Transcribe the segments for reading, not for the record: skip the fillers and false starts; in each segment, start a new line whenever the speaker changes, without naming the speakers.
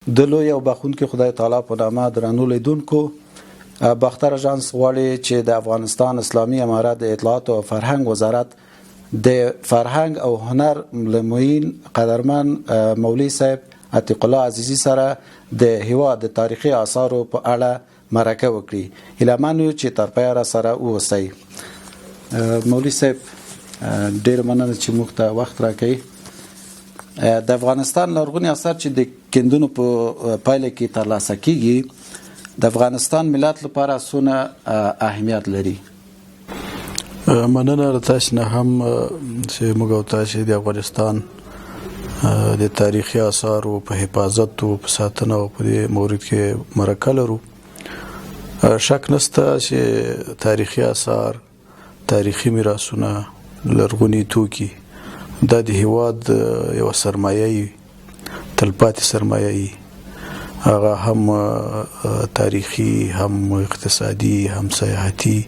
د لوی او بخښونکي خدای تعالی په نامه درنو لیدونکو، باختر اژانس غواړي چې د افغانستان اسلامي امارت د اطلاعات او فرهنګ وزارت د فرهنګ او هنر معین قدرمن مولوي صاحب عتیق الله عزیزی سره د هیواد د تاریخي آثارو په اړه مرکه وکړي. هیله یو چې تر پایه را سره اوسئ. مولوي صاحب ډېر مننه چې موږ ته وخت راکړئ. د افغانستان لرغوني اثار چې د کیندونو په پایله کې ترلاسه کیږي د افغانستان ملت لپاره څونه اهمیت لري؟
مننه تاسو نه هم چې موږ او تاسو د افغانستان د تاریخي آثارو په حفاظت او په ساتنه او په مورد کې مرکه لرو. شک نشته چې تاریخي آثار، تاریخي میراثونه، لرغوني توکي دا د هیواد یو سرمایه، تلپاتې سرمایه، هغه هم تاریخي، هم اقتصادي، هم سیاحتي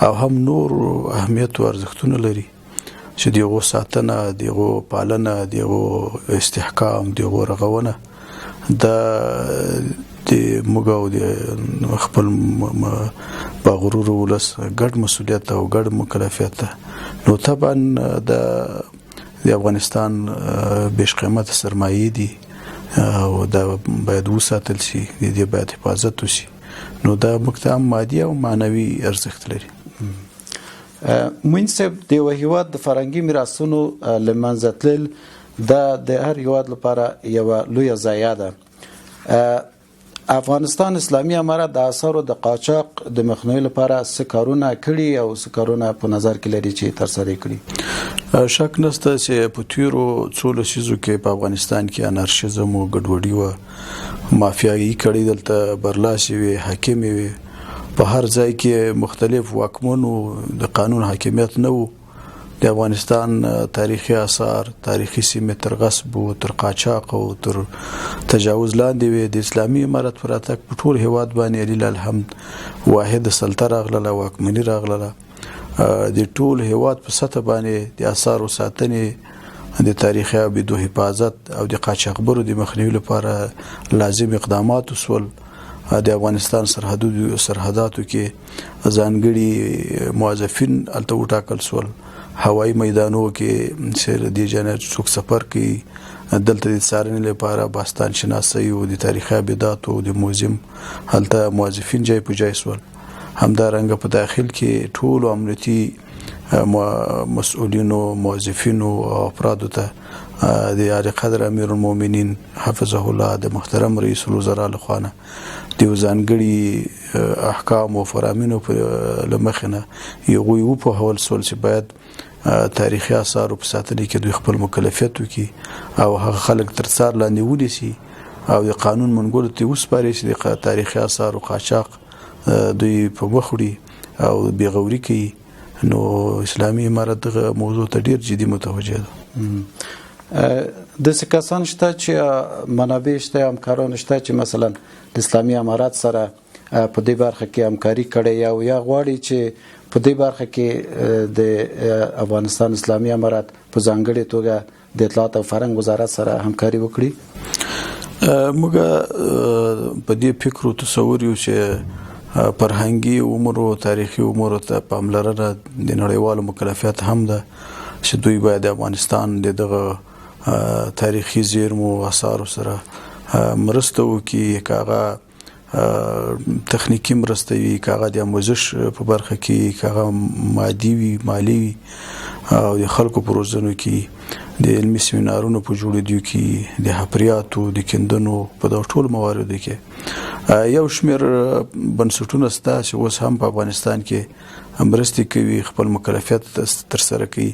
او هم نور اهمیت او ارزښتونه لري چې دغه ساتنه، دغه پالنه، دغه استحکام، دغه رغونه د موږ او د خپل باغرور ولس ګډ مسؤلیت او ګډ مکلفیت ده. نو طبعا د افغانستان بیش قیمت سرمایه دي او دا باید وساتل شي، د دې باید حفاظت وشي. نو دا موږ ته مادي او معنوي ارزښت لري.
موین صاحب، د یو هیواد د فرهنګي میراثونو له منځه تلل د هر هیواد لپاره یوه لویه ضایعه ده. افغانستان اسلامي امارت د آثارو د قاچاق د مخنیوي لپاره څه کارونه کړي او څه کارونه په نظر کې لري چې ترسره کړي؟
شک نشته چې په تیرو څو لسیزو کې په افغانستان کې انارشیزم او ګډوډي وه، مافیایي کړۍ دلته برلاسې وې، حاکمې وې. په هر ځای کې مختلف واکمنو، د قانون حاکمیت نه و. د افغانستان تاریخي آثار، تاریخي سیمې تر غصب او تر قاچاق او تر تجاوز لاندې وې. د اسلامي امارت پر راتګ په ټول هیواد باندې لله الحمد واحد سلطه راغله، واکمني راغله. د ټول هیواد په سطح باندې د آثارو ساتنې، د تاریخي ابدو حفاظت او د قاچاقبرو د مخنیوي لپاره لازم اقدامات وسول. د افغانستان سرحداتو کې ځانګړي موظفین هلته وټاکل سول. هوایي میدانونو کې چې د جنرال څوک سفر کوي دلته د څارنې لپاره باستان شناسي او د تاریخي ابداتو او د موزیم هلته موظفین ځای په ځای سول. همدارنګه په داخل کې ټول امنیتي مسؤلینو، موظفینو او افرادو ته د اعلی قدر امیر المؤمنین حفظه الله د محترم رئیس الوزرا لخوا نه د ځانګړي احکام او فرامینو له مخې نه یوه وپوهول سول چې باید تاریخي آثارو په ساتنې کې دوی خپل مکلفیت وکړي او هغه خلک تر څار لاندې ونیسي او د قانون منګولو ته وسپاري چې د تاریخي آثارو قاچاق دوی په مخ وړي او بېغوري کوي. نو اسلامي امارت دغه موضوع ته ډېر جدي متوجه ده.
داسې کسان شته چې منابع شته، همکاران شته چې مثلا د اسلامي امارت سره په دې برخه کې همکاري کړې یا غواړي چې په دې برخه کې د افغانستان اسلامي امارت په ځانګړې توګه د اطلاعات او فرهنګ وزارت سره همکاري وکړي؟
موږ په دې فکر او تصور یو چې فرهنګي امور او تاریخي امور ته پاملرنه د نړیوالو مکلفیت هم ده چې دوی باید د افغانستان دغه تاریخي زیرمو او آثارو سره مرسته وکړي، که هغه تخنیکی مرسته وي، که هغه د آموزش په برخه کې، که هغه مادي وي، مالي وي، او د خلکو په روزنو کې، د علمي سیمینارونو په جوړېدو کې، د حفریاتو، د کیندنو په دغه ټولو مواردو کې یو شمېر بنسټونه شته چې اوس هم په افغانستان کې مرستې کوي، خپل مکلفیت ترسره کوي.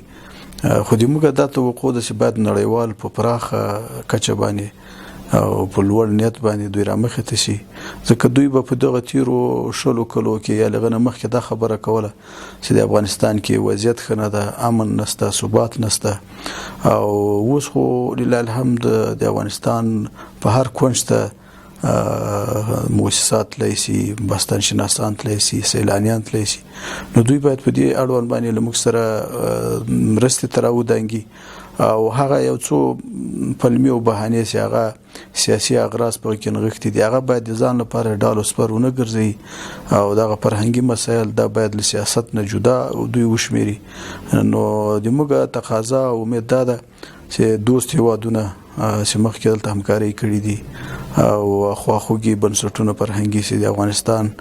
خو د موږ دا توقع ده چې باید نړیوال په پراخه کچه باندې او په لوړ نیت باندې دوی رامخې ته شي، ځکه دوی به په دغه تیرو شلو کلو کې یا لغه نه مخکې دا خبره کوله چې د افغانستان کې وضعیت ښه نه ده، امن نشته، ثبات نشته. او اوس خو لله الحمد د افغانستان په هر کونج ته مؤسسات تللی شي، بستان شناسان تللی شي، سیلانیان تللی شي. نو دوی باید په دې اړوند باندې له موږ سره مرستې ته راودانګي او هغه یو څو پلمي او بهانې چې هغه سیاسي اغراض په کې نغښتي دي هغه باید د ځان لپاره ډالو سپرونه ګرځي او دغه فرهنګي مسایل دا باید له سیاست نه جدا دوی وشميري نو د موږ تقاضا او امید ده چې دوست هیوادونه چې مخکې دلته همکاري کړې دي او خواخوږي بنسټونه فرهنګي چې د افغانستان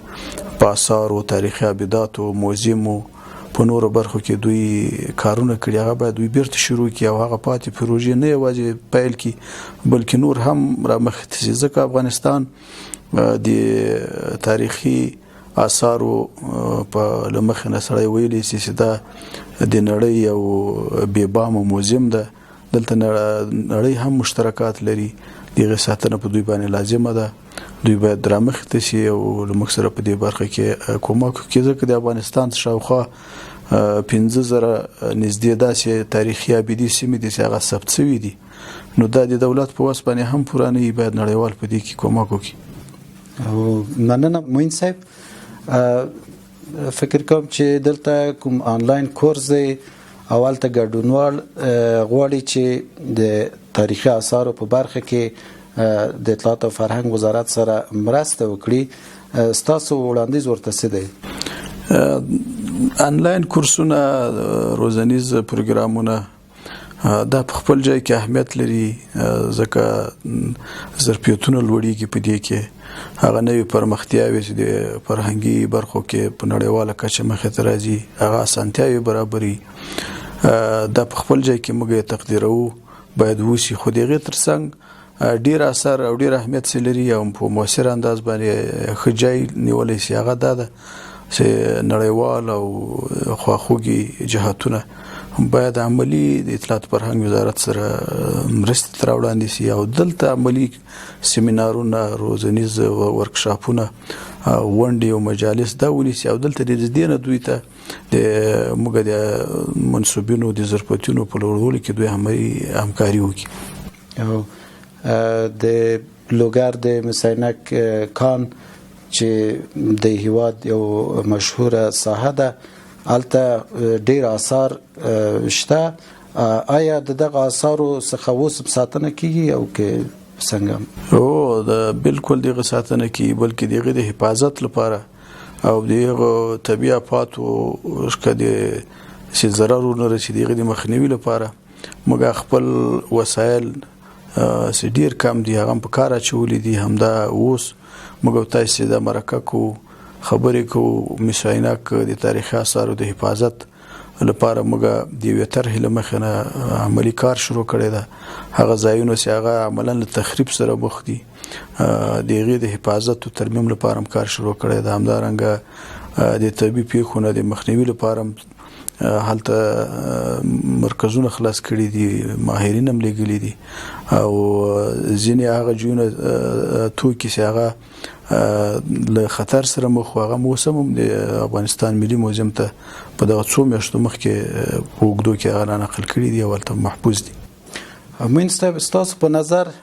په آثار او تاریخي ابدات او موزیم په نورو برخو کې دوی کارونه کړي هغه باید دوی بیرته شروع کړي او هغه پاتې پروژې نه یوازې پیل کړي بلکې نور هم را مخته شي ځکه افغانستان د تاریخي آثارو په لمخ نه سره ویلي چې دا د نړۍ یو بې بام موزیم ده دلته نړۍ هم مشترکات لري دغه ساتنه په دوی باندې لازمه ده دوی باید درامخته شي او لمخ سره په دې برخه کې کومک کوي ځکه د افغانستان شاوخوا 15,000 نږدې داسې تاریخي ابدي سیمې دي چې هغه ثبت شوي دي نو دا د دولت په واسه باندې هم پورانه باید نړیوال په دې کې کومک وکړي
او مننه موین صاحب فکر کوم چې دلته کوم آنلاین کورس دی اول ته ګډونوال غواړي چې د تاریخي آثارو په برخه کې د اطلاعات او فرهنګ وزارت سره مرسته وکړي ستاسو وړاندیز ورته څه دی
آنلاین کورسونه روزنیز پروګرامونه دا په خپل ځای کې اهمیت لري ځکه ظرفیتونه لوړیږي په دې کې هغه نوې پرمختیاوې چې د فرهنګي برخو کې په نړیواله کچه مخې ته راځي هغه اسانتیاوې برابري دا په خپل ځای کې موږ تقدیرو باید وشي خو دغه ترڅنګ ډیر اثر او ډیر اهمیت لري او په موثر انداز باندې خجای نیولې شي هغه ده چې نړیوال او خواخوږي جهاتونه باید عملی د اطلاعات فرهنګ وزارت سره مرسته تر وړاندې شي او دلته عملی سیمینارونه روزنیز ورکشاپونه ونډې او مجالس دا ونیسي او دلته د دې نه دوی ته د موږ د منسوبینو د ظرفیتونو په لوړولو کې دوی همکاري وکړي
او د لوګر د مسینک کان چې د هیواد یو مشهوره ساحه ده الته ډیر آثار شته آیا دغه آثارو څخه اوس ساتنه کیږي او کې څنګه
او د بالکل دغه ساتنه کیږي بلکې دغه د حفاظت لپاره او دغه طبيعي آفاتو شکه چې ضرر نه رسیدي دغه د مخنیوي لپاره موږ خپل وسایل سډیر کم دي هغه په کار اچولې دي همدا اوس موږ تاسو د مرکه کو خبرې کو مساینک د تاریخي آثارو د حفاظت لپاره موږ د یو طرح لمخنه عملی کار شروع کړی دا هغه ځایونه چې هغه عملاً له تخریب سره مخ دي دغه د حفاظت او ترمیم لپاره کار شروع کړی دا همدارنګه د طبي پیښو د مخنیوي لپاره هلته مرکزونه خلاص کړي دي ماهرین هم لګلي دي او ځینې هغه جون توکي چې هغه له خطر سره مخ هغه موسم د افغانستان ملي موزیم ته په دغه څو میاشتو مخکې وګړو کې هغه نقل کړي دي او ته محفوظ دي
امین ستاسو په نظر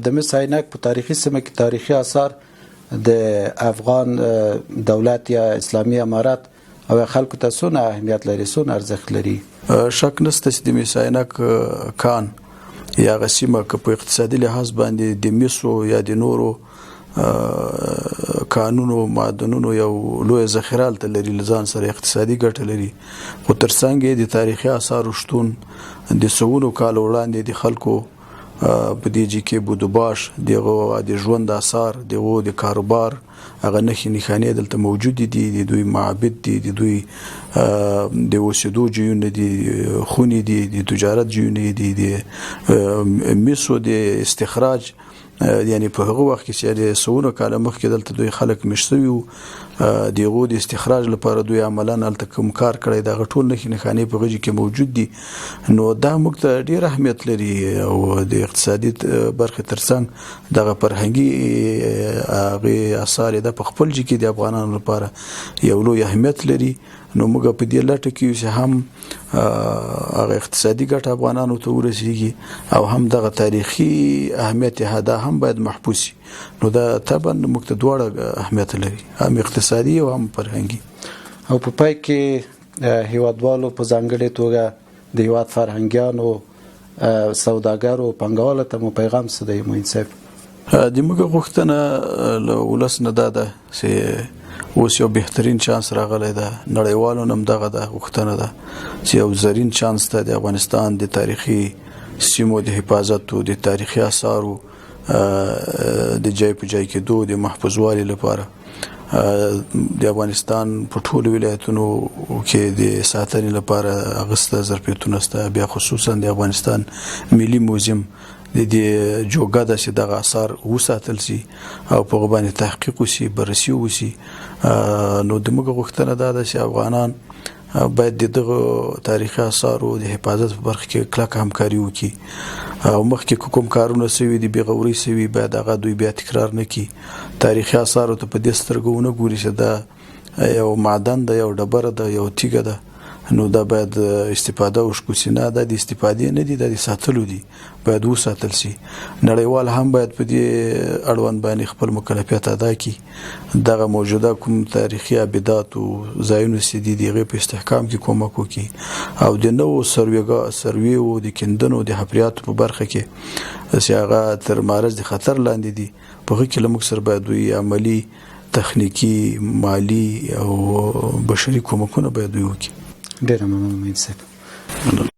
د مسینک په تاریخي سیمه کې تاریخي آثار د افغان دولت یا اسلامي امارات او خلکو ته څونه اهمیت لري څونه ارزښت لري
شک نشته چې د مسینک کان یا غسیمه په اقتصادي لحاظ باندې د میسو یا د نورو قانونو معدنونو یو لوی ذخیره ته لري لزان سره اقتصادي ګټه لري خو ترڅنګ د تاریخي آثار شتون د سونو کال وړاندې د خلکو په دې چې کې بودباش دغه د ژوند آثار دغه د کاروبار هغه نښانې دلته موجود دي د دوی معابد دي د دوی د اوسېدو ځایونه دي خونې دي د تجارت ځایونه دي د میسو د استخراج یعنی په هغه وخت کې چې د سونو کال مخکې دلته دوی خلک مشتوي او دغه د استخراج لپاره دوی عملاً الته کوم کار کړی دا غټول نښانې په غږی کې موجود دي نو دا موږ ته ډیر اهمیت لري او د اقتصادي برخه ترڅنګ دغه فرهنګي هغه اثر د خپل ځکه د افغانانو لپاره یو لوی اهمیت لري نو موږ په دې لټه کې چې هم هغه اقتصادي ګټه افغانانو ته ورسیږي او هم دغه تاریخي اهمیت هدا هم باید محفوظ شي نو دا طبعا موږ ته دواړه اهمیت لري هم اقتصادي او هم فرهنګي
او په پای کې هیوادوالو په ځانګړي توګه د هیواد فرهنګیانو سوداګرو پانګوالو ته مو پیغام څه دی معین صاحب؟
د موږ غوښتنه له ولس نه دا ده چې اوس یو بهترین چانس راغلی ده، نړیوالو هم دغه ده غوښتنه ده چې یو زرین چانس ته د افغانستان د تاریخي سیمو د حفاظت او د تاریخي آثارو د ځای په ځای کېدو د محفوظوالي لپاره د افغانستان په ټولو ولایتونو کې د ساتنې لپاره اغسته ظرفیتونه شته. بیا خصوصا د افغانستان ملي موزیم د دې جوګه ده چې دغه آثار وساتل شي او په هغه باندې تحقیق وشي، بررسي وشي. نو د موږ غوښتنه دا ده چې افغانان باید دغه تاریخي آثارو د حفاظت په برخه کې کلکه همکاري وکړي او مخکې کوم کارونه سوي دي بېغوري سوي باید هغه دوی بیا تکرار نه کړي. تاریخي آثارو ته په دې سترګو ونه ګوري چې دا یو معدن ده، یو ډبره ده، یو تیږه ده، نو دا باید استفاده وشکو چې نه دا د استفادې نه دي، دا د ساتلو دي، باید وساتل شي. نړیوال هم باید په دې اړوند باندې خپل مکلفیت ادا کړي. دغه موجوده کوم تاریخي ابدات او ځایونه چې دي دغه په استحکام کې کومک وکړي او د نوو سروي او د کیندنو د حفریاتو په برخه کې چې هغه تر معرض د خطر لاندې دي په هغه کې لمک سره باید دوی عملی تخنیکی مالی او بشري کومکونه باید وکړي.
ډېر مننه معین صاحب.